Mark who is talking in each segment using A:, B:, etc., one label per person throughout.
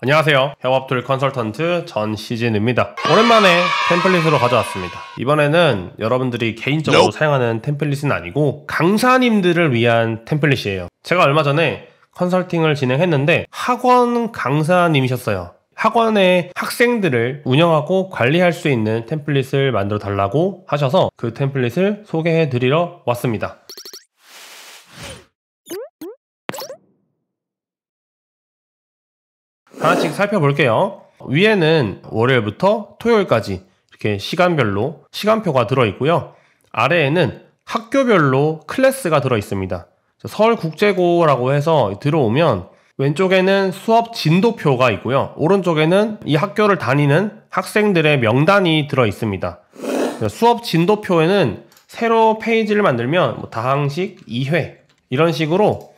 A: 안녕하세요. 협업툴 컨설턴트 전시진입니다. 오랜만에 템플릿으로 가져왔습니다. 이번에는 여러분들이 개인적으로 사용하는 템플릿은 아니고 강사님들을 위한 템플릿이에요. 제가 얼마 전에 컨설팅을 진행했는데 학원 강사님이셨어요. 학원의 학생들을 운영하고 관리할 수 있는 템플릿을 만들어 달라고 하셔서 그 템플릿을 소개해 드리러 왔습니다. 하나씩 살펴볼게요. 위에는 월요일부터 토요일까지 이렇게 시간별로 시간표가 들어있고요. 아래에는 학교별로 클래스가 들어있습니다. 서울국제고라고 해서 들어오면 왼쪽에는 수업 진도표가 있고요. 오른쪽에는 이 학교를 다니는 학생들의 명단이 들어있습니다. 수업 진도표에는 새로 페이지를 만들면 다항식 2회 이런 식으로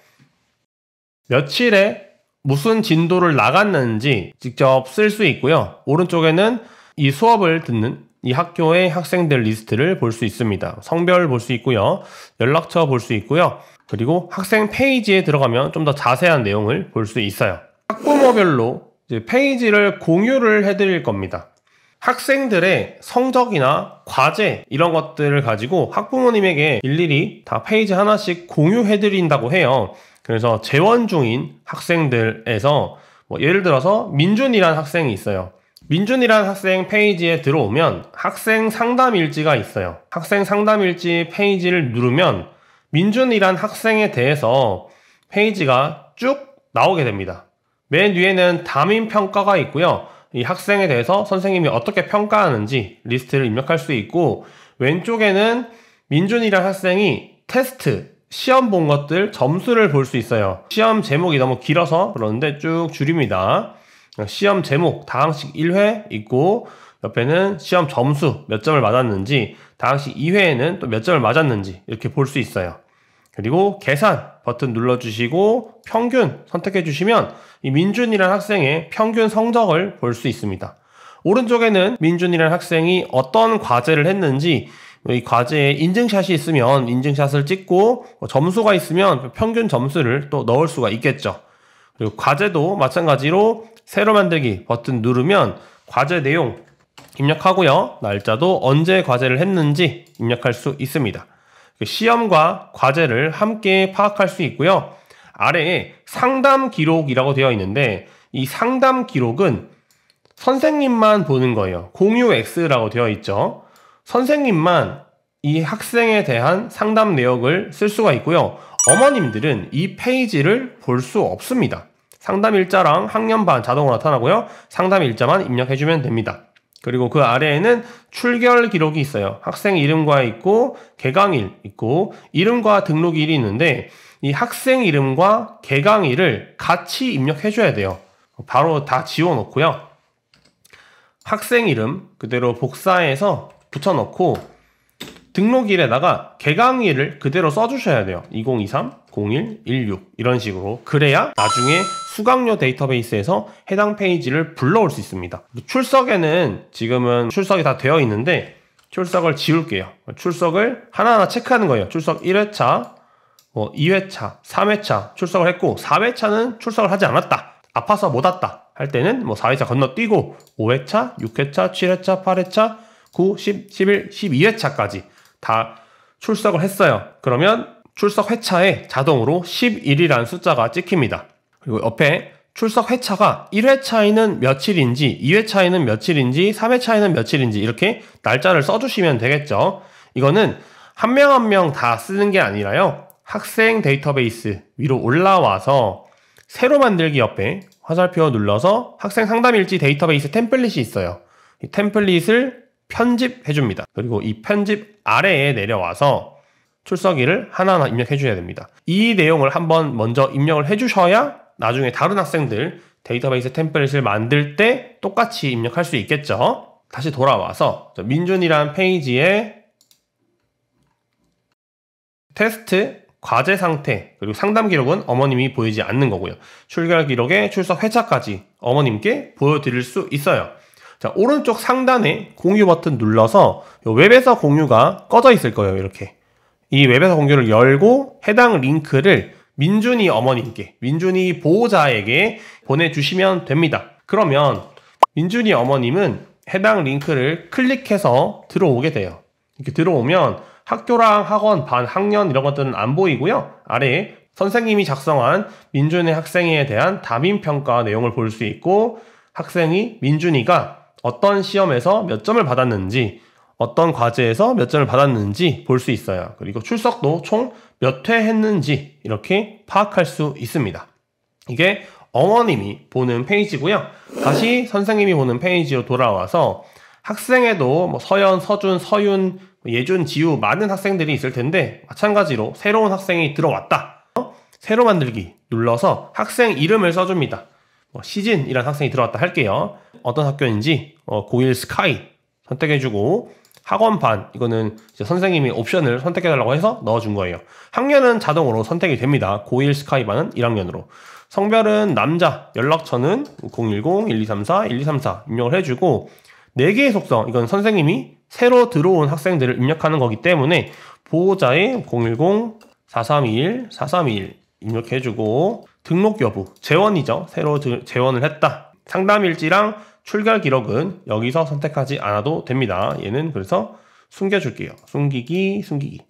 A: 며칠에 무슨 진도를 나갔는지 직접 쓸 수 있고요. 오른쪽에는 이 수업을 듣는 이 학교의 학생들 리스트를 볼 수 있습니다. 성별 볼 수 있고요. 연락처 볼 수 있고요. 그리고 학생 페이지에 들어가면 좀 더 자세한 내용을 볼 수 있어요. 학부모별로 이제 페이지를 공유를 해드릴 겁니다. 학생들의 성적이나 과제 이런 것들을 가지고 학부모님에게 일일이 다 페이지 하나씩 공유해드린다고 해요. 그래서 재원 중인 학생들에서 예를 들어서 민준이라는 학생이 있어요. 민준이라는 학생 페이지에 들어오면 학생 상담 일지가 있어요. 학생 상담 일지 페이지를 누르면 민준이라는 학생에 대해서 페이지가 쭉 나오게 됩니다. 맨 위에는 담임 평가가 있고요. 이 학생에 대해서 선생님이 어떻게 평가하는지 리스트를 입력할 수 있고, 왼쪽에는 민준이라는 학생이 테스트 시험 본 것들 점수를 볼 수 있어요. 시험 제목이 너무 길어서 그러는데 쭉 줄입니다. 시험 제목 다항식 1회 있고, 옆에는 시험 점수 몇 점을 맞았는지, 다항식 2회에는 또 몇 점을 맞았는지 이렇게 볼 수 있어요. 그리고 계산 버튼 눌러주시고 평균 선택해 주시면 이 민준이라는 학생의 평균 성적을 볼 수 있습니다. 오른쪽에는 민준이라는 학생이 어떤 과제를 했는지, 이 과제에 인증샷이 있으면 인증샷을 찍고 점수가 있으면 평균 점수를 또 넣을 수가 있겠죠. 그리고 과제도 마찬가지로 새로 만들기 버튼 누르면 과제 내용 입력하고요. 날짜도 언제 과제를 했는지 입력할 수 있습니다. 시험과 과제를 함께 파악할 수 있고요. 아래에 상담 기록이라고 되어 있는데 이 상담 기록은 선생님만 보는 거예요. 공유 X라고 되어 있죠. 선생님만 이 학생에 대한 상담 내역을 쓸 수가 있고요. 어머님들은 이 페이지를 볼 수 없습니다. 상담 일자랑 학년반 자동으로 나타나고요. 상담 일자만 입력해주면 됩니다. 그리고 그 아래에는 출결 기록이 있어요. 학생 이름과 있고 개강일 있고 이름과 등록일이 있는데 이 학생 이름과 개강일을 같이 입력해줘야 돼요. 바로 다 지워놓고요. 학생 이름 그대로 복사해서 붙여넣고 등록일에다가 개강일을 그대로 써주셔야 돼요. 2023, 01, 16 이런 식으로. 그래야 나중에 수강료 데이터베이스에서 해당 페이지를 불러올 수 있습니다. 출석에는 지금은 출석이 다 되어 있는데 출석을 지울게요. 출석을 하나하나 체크하는 거예요. 출석 1회차, 2회차, 3회차 출석을 했고 4회차는 출석을 하지 않았다. 아파서 못 왔다 할 때는 4회차 건너뛰고 5회차, 6회차, 7회차, 8회차, 9, 10, 11, 12회차까지 다 출석을 했어요. 그러면 출석 회차에 자동으로 11이라는 숫자가 찍힙니다. 그리고 옆에 출석 회차가 1회차에는 며칠인지, 2회차에는 며칠인지, 3회차에는 며칠인지 이렇게 날짜를 써주시면 되겠죠. 이거는 한 명 한 명 다 쓰는 게 아니라요. 학생 데이터베이스 위로 올라와서 새로 만들기 옆에 화살표 눌러서 학생 상담일지 데이터베이스 템플릿이 있어요. 이 템플릿을 편집해 줍니다. 그리고 이 편집 아래에 내려와서 출석일을 하나하나 입력해 줘야 됩니다. 이 내용을 한번 먼저 입력을 해 주셔야 나중에 다른 학생들 데이터베이스 템플릿을 만들 때 똑같이 입력할 수 있겠죠. 다시 돌아와서 민준이라는 페이지에 테스트, 과제 상태, 그리고 상담 기록은 어머님이 보이지 않는 거고요. 출결 기록에 출석 회차까지 어머님께 보여드릴 수 있어요. 자, 오른쪽 상단에 공유 버튼 눌러서 웹에서 공유가 꺼져 있을 거예요. 이렇게 이 웹에서 공유를 열고 해당 링크를 민준이 어머님께, 민준이 보호자에게 보내주시면 됩니다. 그러면 민준이 어머님은 해당 링크를 클릭해서 들어오게 돼요. 이렇게 들어오면 학교랑 학원, 반, 학년 이런 것들은 안 보이고요. 아래에 선생님이 작성한 민준의 학생에 대한 담임평가 내용을 볼 수 있고, 학생이 민준이가 어떤 시험에서 몇 점을 받았는지, 어떤 과제에서 몇 점을 받았는지 볼 수 있어요. 그리고 출석도 총 몇 회 했는지 이렇게 파악할 수 있습니다. 이게 어머님이 보는 페이지고요. 다시 선생님이 보는 페이지로 돌아와서 학생에도 뭐 서연, 서준, 서윤, 예준, 지우 많은 학생들이 있을 텐데, 마찬가지로 새로운 학생이 들어왔다. 새로 만들기 눌러서 학생 이름을 써줍니다. 시진이라는 학생이 들어왔다 할게요. 어떤 학교인지 고1 스카이 선택해주고, 학원 반, 이거는 이제 선생님이 옵션을 선택해달라고 해서 넣어준 거예요. 학년은 자동으로 선택이 됩니다. 고1 스카이 반은 1학년으로. 성별은 남자, 연락처는 010-1234-1234 입력을 해주고, 4개의 속성, 이건 선생님이 새로 들어온 학생들을 입력하는 거기 때문에 보호자의 010-4321-4321 입력해주고, 등록 여부, 재원이죠. 새로 재원을 했다. 상담일지랑 출결 기록은 여기서 선택하지 않아도 됩니다. 얘는 그래서 숨겨줄게요. 숨기기.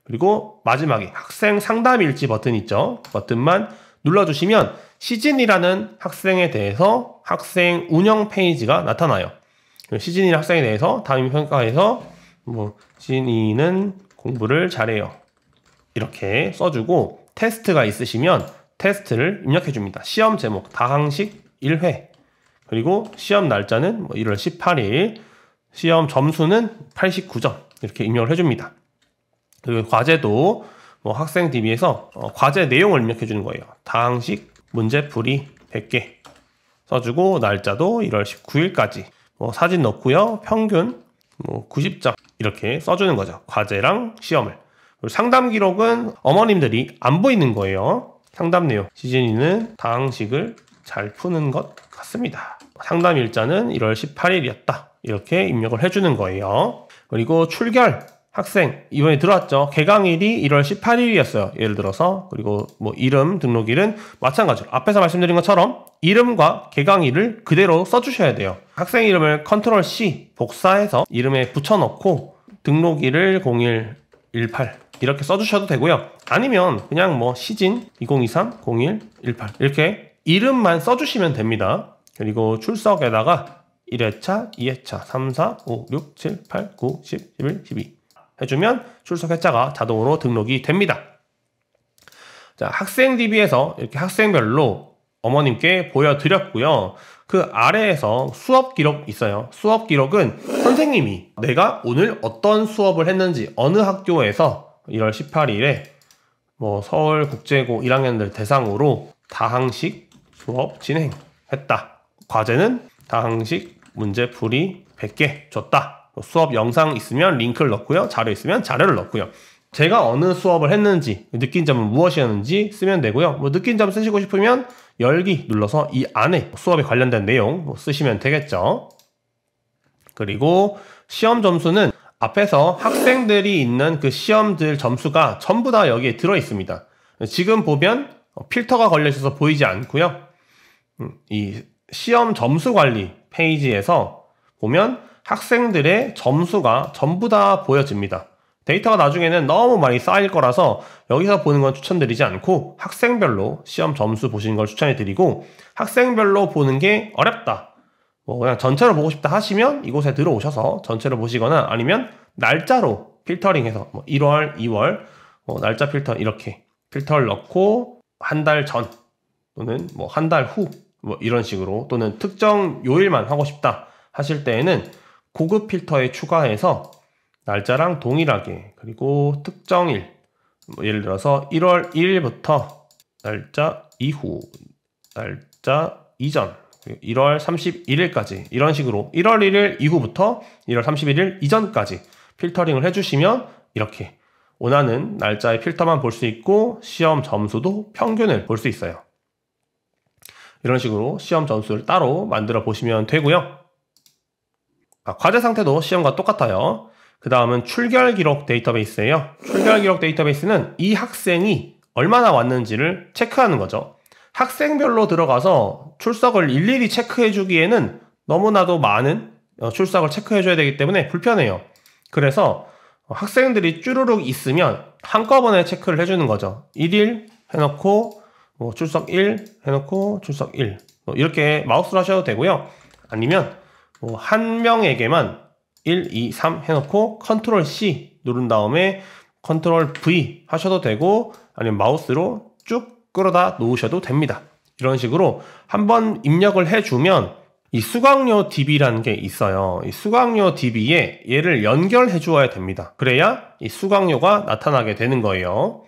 A: 그리고 마지막에 학생 상담일지 버튼 있죠. 버튼만 눌러주시면 시진이라는 학생에 대해서 학생 운영 페이지가 나타나요. 시진이라는 학생에 대해서 담임평가에서 시진이는 공부를 잘해요, 이렇게 써주고, 테스트가 있으시면 테스트를 입력해줍니다. 시험 제목 다항식 1회, 그리고 시험 날짜는 1월 18일, 시험 점수는 89점 이렇게 입력을 해줍니다. 그리고 과제도 학생 DB에서 과제 내용을 입력해주는 거예요. 다항식 문제풀이 100개 써주고, 날짜도 1월 19일까지 사진 넣고요. 평균 90점 이렇게 써주는 거죠. 과제랑 시험을. 그리고 상담 기록은 어머님들이 안 보이는 거예요. 상담 내용, 시진이는 다항식을 잘 푸는 것 같습니다. 상담 일자는 1월 18일이었다. 이렇게 입력을 해주는 거예요. 그리고 출결 학생 이번에 들어왔죠. 개강일이 1월 18일이었어요. 예를 들어서. 그리고 이름 등록일은 마찬가지로 앞에서 말씀드린 것처럼 이름과 개강일을 그대로 써주셔야 돼요. 학생 이름을 컨트롤 C 복사해서 이름에 붙여넣고 등록일을 0118 이렇게 써주셔도 되고요. 아니면 그냥 시진 2023 0118 이렇게 이름만 써주시면 됩니다. 그리고 출석에다가 1회차, 2회차, 3, 4, 5, 6, 7, 8, 9, 10, 11, 12 해주면 출석 회차가 자동으로 등록이 됩니다. 자, 학생 DB에서 이렇게 학생별로 어머님께 보여드렸고요. 그 아래에서 수업 기록 있어요. 수업 기록은 선생님이 내가 오늘 어떤 수업을 했는지, 어느 학교에서 1월 18일에 서울국제고 1학년들 대상으로 다항식 수업 진행했다. 과제는 다항식 문제풀이 100개 줬다. 수업 영상 있으면 링크를 넣고요. 자료 있으면 자료를 넣고요. 제가 어느 수업을 했는지, 느낀 점은 무엇이었는지 쓰면 되고요. 느낀 점 쓰시고 싶으면 열기 눌러서 이 안에 수업에 관련된 내용 쓰시면 되겠죠. 그리고 시험 점수는 앞에서 학생들이 있는 그 시험들 점수가 전부 다 여기에 들어 있습니다. 지금 보면 필터가 걸려 있어서 보이지 않고요. 이 시험 점수 관리 페이지에서 보면 학생들의 점수가 전부 다 보여집니다. 데이터가 나중에는 너무 많이 쌓일 거라서 여기서 보는 건 추천드리지 않고 학생별로 시험 점수 보시는 걸 추천해드리고, 학생별로 보는 게 어렵다, 그냥 전체로 보고 싶다 하시면 이곳에 들어오셔서 전체로 보시거나, 아니면 날짜로 필터링해서 1월, 2월 날짜 필터 이렇게 필터를 넣고 한 달 전 또는 한 달 후 이런 식으로, 또는 특정 요일만 하고 싶다 하실 때에는 고급 필터에 추가해서 날짜랑 동일하게, 그리고 특정일, 예를 들어서 1월 1일부터 날짜 이후, 날짜 이전, 1월 31일까지 이런 식으로 1월 1일 이후부터 1월 31일 이전까지 필터링을 해주시면 이렇게 원하는 날짜의 필터만 볼 수 있고 시험 점수도 평균을 볼 수 있어요. 이런 식으로 시험 점수를 따로 만들어 보시면 되고요. 과제 상태도 시험과 똑같아요. 그 다음은 출결 기록 데이터베이스예요. 출결 기록 데이터베이스는 이 학생이 얼마나 왔는지를 체크하는 거죠. 학생별로 들어가서 출석을 일일이 체크해 주기에는 너무나도 많은 출석을 체크해 줘야 되기 때문에 불편해요. 그래서 학생들이 쭈루룩 있으면 한꺼번에 체크를 해주는 거죠. 1일 해놓고 출석 1 해놓고 출석 1 이렇게 마우스로 하셔도 되고요. 아니면 한 명에게만 1, 2, 3 해놓고 컨트롤 C 누른 다음에 컨트롤 V 하셔도 되고 아니면 마우스로 쭉 끌어다 놓으셔도 됩니다. 이런 식으로 한번 입력을 해주면 이 수강료 DB라는 게 있어요. 이 수강료 DB에 얘를 연결해 주어야 됩니다. 그래야 이 수강료가 나타나게 되는 거예요.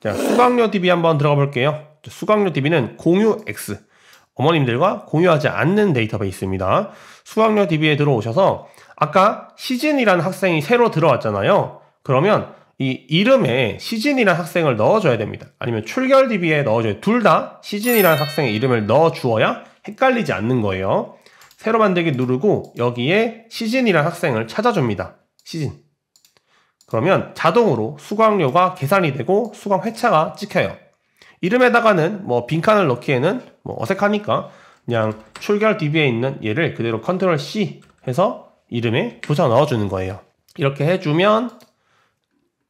A: 자, 수강료 DB 한번 들어가 볼게요. 수강료 DB는 공유 X. 어머님들과 공유하지 않는 데이터베이스입니다. 수강료 DB에 들어오셔서 아까 시진이라는 학생이 새로 들어왔잖아요. 그러면 이 이름에 시진이라는 학생을 넣어줘야 됩니다. 아니면 출결 DB에 넣어줘야 돼요. 둘 다 시진이라는 학생의 이름을 넣어주어야 헷갈리지 않는 거예요. 새로 만들기 누르고 여기에 시진이라는 학생을 찾아줍니다. 시진. 그러면 자동으로 수강료가 계산이 되고 수강 회차가 찍혀요. 이름에다가는 빈칸을 넣기에는 어색하니까 그냥 출결 DB에 있는 얘를 그대로 컨트롤 C 해서 이름에 붙여 넣어주는 거예요. 이렇게 해주면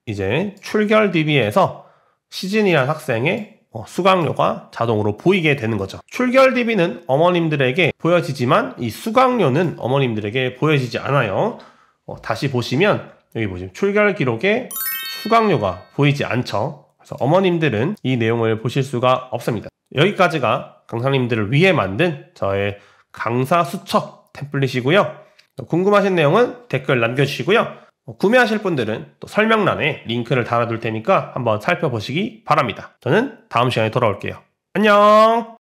A: 이제 출결 DB에서 시진이라는 학생의 수강료가 자동으로 보이게 되는 거죠. 출결 DB는 어머님들에게 보여지지만 이 수강료는 어머님들에게 보여지지 않아요. 다시 보시면 여기 보시면 출결 기록에 수강료가 보이지 않죠. 그래서 어머님들은 이 내용을 보실 수가 없습니다. 여기까지가 강사님들을 위해 만든 저의 강사 수첩 템플릿이고요. 궁금하신 내용은 댓글 남겨주시고요. 구매하실 분들은 또 설명란에 링크를 달아둘 테니까 한번 살펴보시기 바랍니다. 저는 다음 시간에 돌아올게요. 안녕!